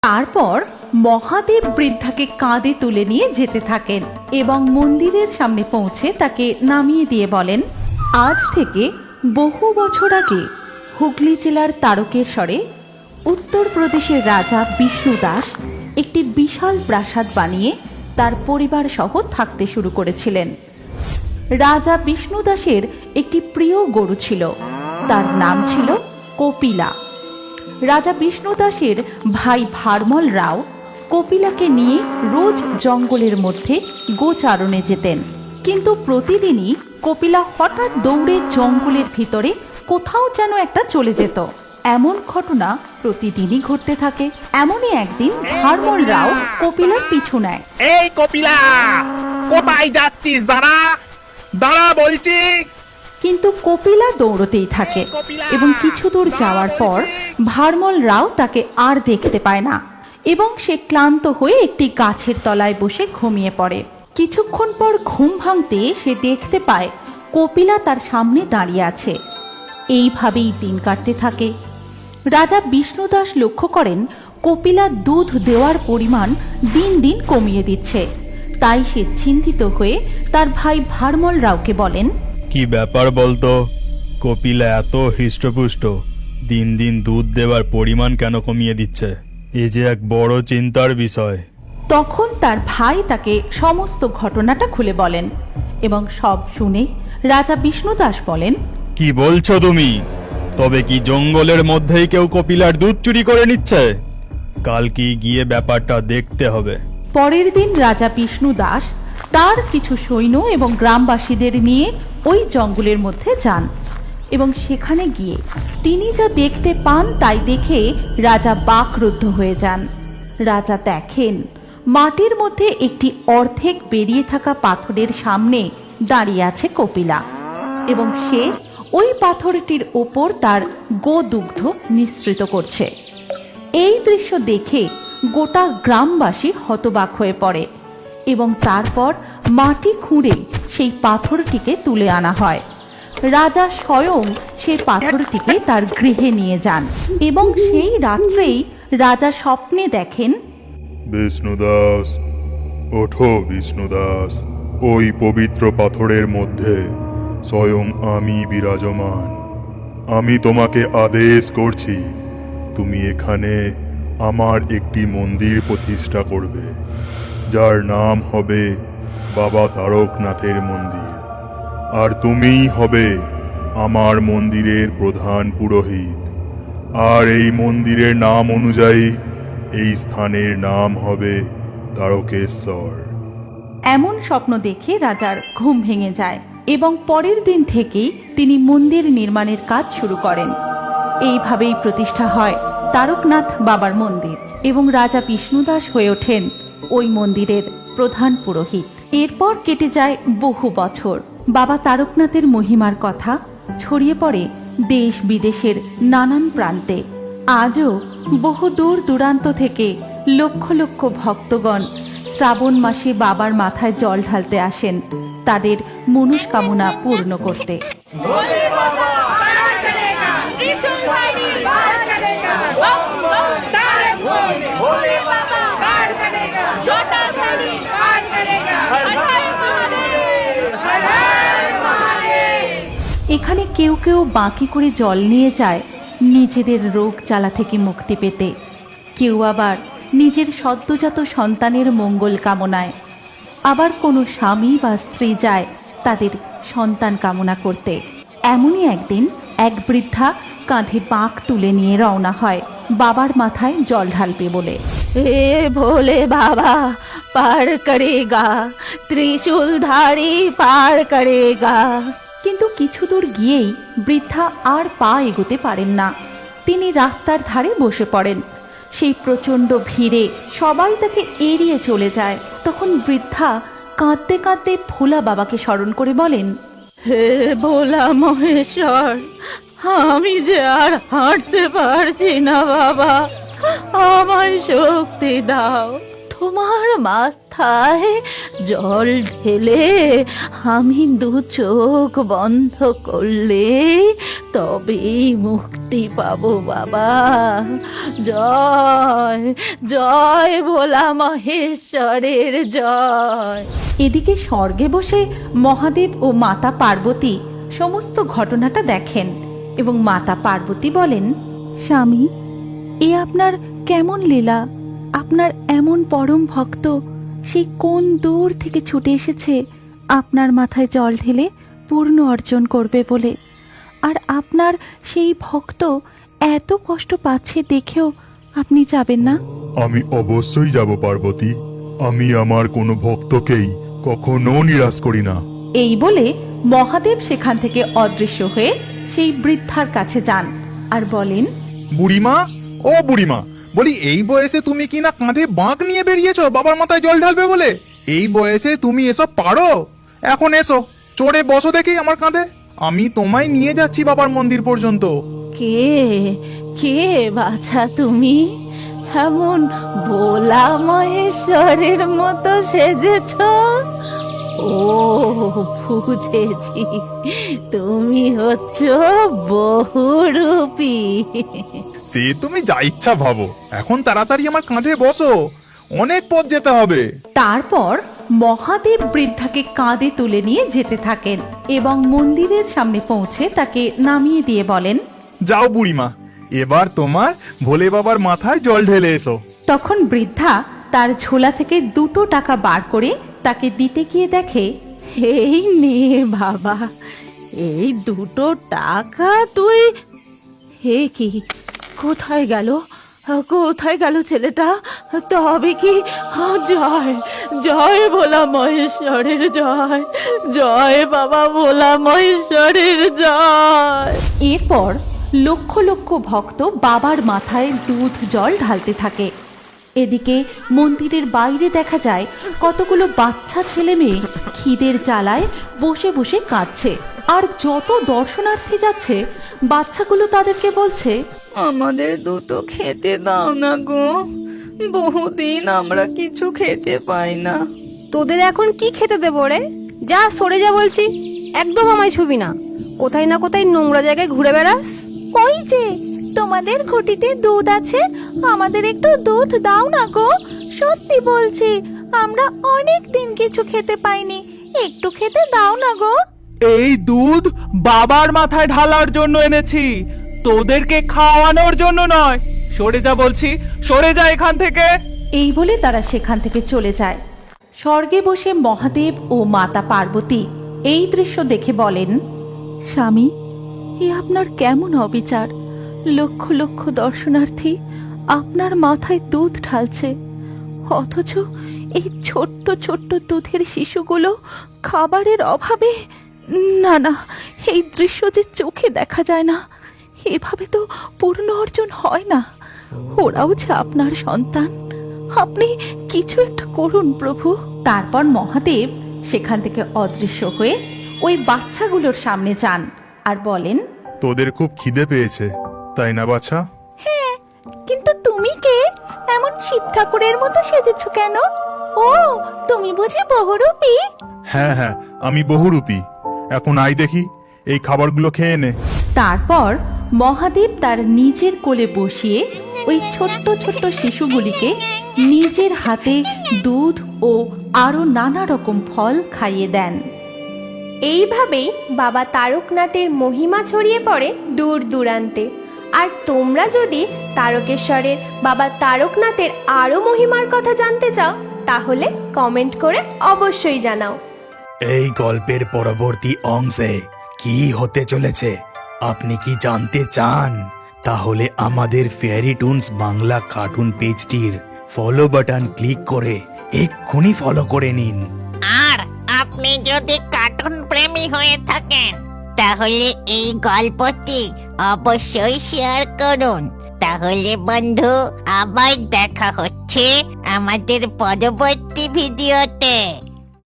তারপর মহাদেব বৃদ্ধাকে কাঁধে তুলে নিয়ে যেতে থাকেন এবং মন্দিরের সামনে পৌঁছে তাকে নামিয়ে দিয়ে বলেন, আজ থেকে বহু বছর আগে হুগলি জেলার তারকেশ্বরে উত্তরপ্রদেশের রাজা বিষ্ণু দাস একটি বিশাল প্রাসাদ বানিয়ে তার পরিবার সহ থাকতে শুরু করেছিলেন। রাজা বিষ্ণু দাসের একটি প্রিয় গরু ছিল, তার নাম ছিল কপিলা। রাজা বিষ্ণু দাসের ভাই ভারমল রাও কপিলাকে নিয়ে রোজ জঙ্গলের মধ্যে গোচারণে যেতেন, কিন্তু প্রতিদিনই কপিলা হঠাৎ দৌড়ে জঙ্গলের ভিতরে কোথাও যেন একটা চলে যেত। এমন ঘটনা প্রতিদিনই ঘটতে থাকে। এমনই একদিন ভারমল রাও কপিলার পিছু নেয়। এই কপিলা, কোথায় যাচ্ছিস? দাঁড়া দাঁড়া বলছি। কিন্তু কপিলা দৌড়তেই থাকে এবং কিছু দূর যাওয়ার পর ভারমল রাও তাকে আর দেখতে পায় না এবং সে ক্লান্ত হয়ে একটি গাছের তলায় বসে ঘুমিয়ে পড়ে। কিছুক্ষণ পর ঘুম ভাঙতে সে দেখতে পায় কপিলা তার সামনে দাঁড়িয়ে আছে। এইভাবেই দিন কাটতে থাকে। রাজা বিষ্ণু দাস লক্ষ্য করেন কপিলা দুধ দেওয়ার পরিমাণ দিন দিন কমিয়ে দিচ্ছে। তাই সে চিন্তিত হয়ে তার ভাই ভারমল রাওকে বলেন, কি ব্যাপার বলতো? কপিলা এত হৃষ্টপুষ্ট, দিন দিন দুধ দেওয়ার পরিমাণ কেন কমিয়ে দিচ্ছে? এ যে এক বড় চিন্তার বিষয়। তখন তার ভাই তাকে সমস্ত ঘটনাটা খুলে বলেন এবং সব শুনে রাজা বিষ্ণু দাস বলেন, কি বলছো তুমি? তবে কি জঙ্গলের মধ্যেই কেউ কপিলার দুধ চুরি করে নিচ্ছে? কাল কি গিয়ে ব্যাপারটা দেখতে হবে। পরের দিন রাজা বিষ্ণু দাস তার কিছু সৈন্য এবং গ্রামবাসীদের নিয়ে ওই জঙ্গলের মধ্যে যান এবং সেখানে গিয়ে তিনি যা দেখতে পান তাই দেখে রাজা বাকরুদ্ধ হয়ে যান। রাজা দেখেন মাটির মধ্যে একটি অর্ধেক বেরিয়ে থাকা পাথরের সামনে দাঁড়িয়ে আছে কপিলা এবং সে ওই পাথরটির ওপর তার গোদুগ্ধ মিশ্রিত করছে। এই দৃশ্য দেখে গোটা গ্রামবাসী হতবাক হয়ে পড়ে এবং তারপর মাটি খুঁড়ে সেই পাথরটিকে তুলে আনা হয়। রাজা স্বয়ং সেই পাথরটিকে তার গৃহে নিয়ে যান এবং সেই রাত্রেই রাজা স্বপ্নে দেখেন, বিষ্ণুদাস, ওঠো বিষ্ণুদাস, ওই পবিত্র পাথরের মধ্যে স্বয়ং আমি বিরাজমান। আমি তোমাকে আদেশ করছি, তুমি এখানে আমার একটি মন্দির প্রতিষ্ঠা করবে, যার নাম হবে বাবা তারকনাথের মন্দির। আর তুমিই হবে আমার মন্দিরের প্রধান পুরোহিত। আর এই মন্দিরের নাম অনুযায়ী এই স্থানের নাম হবে তারকেশ্বর। এমন স্বপ্ন দেখে রাজার ঘুম ভেঙে যায় এবং পরের দিন থেকেই তিনি মন্দির নির্মাণের কাজ শুরু করেন। এইভাবেই প্রতিষ্ঠা হয় তারকনাথ বাবার মন্দির এবং রাজা বিষ্ণুদাস হয়ে ওঠেন ওই মন্দিরের প্রধান পুরোহিত। এরপর কেটে যায় বহু বছর। বাবা তারকনাথের মহিমার কথা ছড়িয়ে পড়ে দেশ বিদেশের নানান প্রান্তে। আজও বহু দূর দূরান্ত থেকে লক্ষ লক্ষ ভক্তগণ শ্রাবণ মাসে বাবার মাথায় জল ঢালতে আসেন তাদের মনস্কামনা পূর্ণ করতে। এখানে কেউ কেউ বাঁকি করে জল নিয়ে যায় নিজেদের রোগ জ্বালা থেকে মুক্তি পেতে, কেউ আবার নিজের সদ্যজাত সন্তানের মঙ্গল কামনায়, আবার কোনো স্বামী বা স্ত্রী যায় তাদের সন্তান কামনা করতে। এমনই একদিন এক বৃদ্ধা কাঁধে বাঁক তুলে নিয়ে রওনা হয় বাবার মাথায় জল ঢালবে বলে। এ ভোলে বাবা পার করেগা, ত্রিশূলধারী পার করেগা। কিন্তু কিছু দূর গিয়েই বৃদ্ধা আর পা এগোতে পারেন না। তিনি রাস্তার ধারে বসে পড়েন। সেই প্রচণ্ড ভিড়ে সবাই তাকে এড়িয়ে চলে যায়। তখন বৃদ্ধা কাঁদতে কাঁদতে ভোলা বাবাকে স্মরণ করে বলেন, হে ভোলা মহেশ্বর, আমি যে আর হাঁটতে পারছি না বাবা, আমায় শক্তি দাও। তোমার মাথায় জল ঢেলে আমি দু চোখ বন্ধ করলে তবেই মুক্তি পাবো বাবা। জয় জয় ভোলা মহেশ্বরের জয়। এদিকে স্বর্গে বসে মহাদেব ও মাতা পার্বতী সমস্ত ঘটনাটা দেখেন এবং মাতা পার্বতী বলেন, স্বামী, এ আপনার কেমন লীলা? আপনার এমন পরম ভক্ত সেই কোন দূর থেকে ছুটে এসেছে আপনার মাথায় জল ঢেলে পূর্ণ অর্জন করবে বলে, আর আপনার সেই ভক্ত এত কষ্ট পাচ্ছে দেখেও আপনি যাবেন না? আমি অবশ্যই যাব পার্বতী। আমি আমার কোনো ভক্তকেই কখনো নিরাশ করি না। এই বলে মহাদেব সেখান থেকে অদৃশ্য হয়ে সেই বৃদ্ধার কাছে যান আর বলেন, বুড়িমা, ও বুড়িমা, বলি এই বয়সে তুমি কি না কাঁধে বাঁক নিয়ে বেরিয়েছো বাবার মাথায় জল ঢালবে বলে? এই বয়সে তুমি এসব পারো? এখন এসো, চড়ে বসো দেখি আমার কাঁধে। আমি তোমায় নিয়ে যাচ্ছি বাবার মন্দির পর্যন্ত। কে কে বাছা তুমি? এমন ভোলা মহেশ্বরের মতো সেজেছ? ও বুঝেছি, তুমি হচ্ছ বহুরূপী। সে তুমি যা ইচ্ছা ভাবো, এখন তাড়াতাড়ি আমার কাঁধে বসো, অনেক পথ যেতে হবে। তারপর মহাদেব বৃদ্ধাকে কাঁধে তুলে নিয়ে যেতে থাকেন এবং মন্দিরের সামনে পৌঁছে তাকে নামিয়ে দিয়ে বলেন, যাও বুড়িমা, এবার তোমার ভোলে বাবার মাথায় জল ঢেলে এসো। তখন বৃদ্ধা তার ঝোলা থেকে 2 টাকা বার করে তাকে দিতে গিয়ে দেখে, এই নে বাবা, এই 2 টাকা তুই। হে কি, কোথায় গেল? কোথায় গেল ছেলেটা? তবে কি? জয় জয় ভোলা মহেশ্বরের জয়, জয় বাবা ভোলা মহেশ্বরের জয়। এরপর লক্ষ লক্ষ ভক্ত বাবার মাথায় দুধ জল ঢালতে থাকে। এদিকে মন্দিরের বাইরে দেখা যায় কতগুলো বাচ্চা ছেলে মেয়ে খিদের জ্বালায় বসে বসে কাঁদছে। আর যত দর্শনার্থী যাচ্ছে বাচ্চাগুলো তাদেরকে বলছে, আমাদের 2 খেতে দাও না গো, বহুদিন আমরা কিছু খেতে পাই না। তোদের এখন কি খেতে দেবো রে? যা সরে যা বলছি, একদম আমায় ছুবি না। কোথায় না কোথায় নোংরা জায়গায় ঘুরে বেড়াস। ওই যে তোমাদের ঘটিতে দুধ আছে, আমাদের একটু দুধ দাও না গো। সত্যি বলছি, আমরা অনেক দিন কিছু খেতে পাইনি, একটু খেতে দাও না গো। এই দুধ বাবার মাথায় ঢালার জন্য এনেছি, তোদেরকে খাওয়ানোর জন্য নয়। সরে যা বলছি, সরে যা এখান থেকে। এই বলে তারা সেখান থেকে চলে যায়। স্বর্গে বসে মহাদেব ও মাতা পার্বতী এই দৃশ্য দেখে বলেন, স্বামী, এ আপনার কেমন অবিচার? লক্ষ লক্ষ দর্শনার্থী আপনার মাথায় দুধ ঢালছে, অথচ এই ছোট্ট ছোট্ট দুধের শিশুগুলো খাবারের অভাবে। না না, এই দৃশ্য যে চোখে দেখা যায় না, এভাবে তো পূর্ণ অর্জন হয় না। ওরাও যে আপনার সন্তান, আপনি কিছু একটা করুন প্রভু। তারপর মহাদেব সেখান থেকে অদৃশ্য হয়ে ওই বাচ্চাগুলোর সামনে যান আর বলেন, তোদের খুব খিদে পেয়েছে তাই না বাছা? কিন্তু তুমি কে? এমন শিব ঠাকুরের মতো সেজেছ কেন? ও, তুমি বুঝি বহুরূপী? হ্যাঁ হ্যাঁ, আমি বহুরূপী। এখন আই দেখি, এই খাবারগুলো খেয়ে নে। তারপর মহাদেব তার নিজের কোলে বসিয়ে ওই ছোট্ট ছোট্ট শিশুগুলিকে নিজের হাতে দুধ ও আরো নানা রকম ফল খাইয়ে দেন। এইভাবেই বাবা তারকনাথের মহিমা ছড়িয়ে পড়ে দূর দূরান্তে। আর তোমরা যদি তারকেশ্বরের বাবা তারকনাথের আরও মহিমার কথা জানতে চাও, তাহলে কমেন্ট করে অবশ্যই জানাও। এই গল্পের পরবর্তী অংশে কি হতে চলেছে আপনি কি জানতে চান? তাহলে আমাদের ফেয়ারি টুনস বাংলা কার্টুন পেজটির ফলো বাটন ক্লিক করে এক্ষুনি ফলো করে নিন। আর আপনি যদি কার্টুন প্রেমী হয়ে থাকেন, তাহলে এই গল্পটি অবশ্যই শেয়ার করুন। তাহলে বন্ধু, আবার দেখা হচ্ছে আমাদের পরবর্তী ভিডিওতে।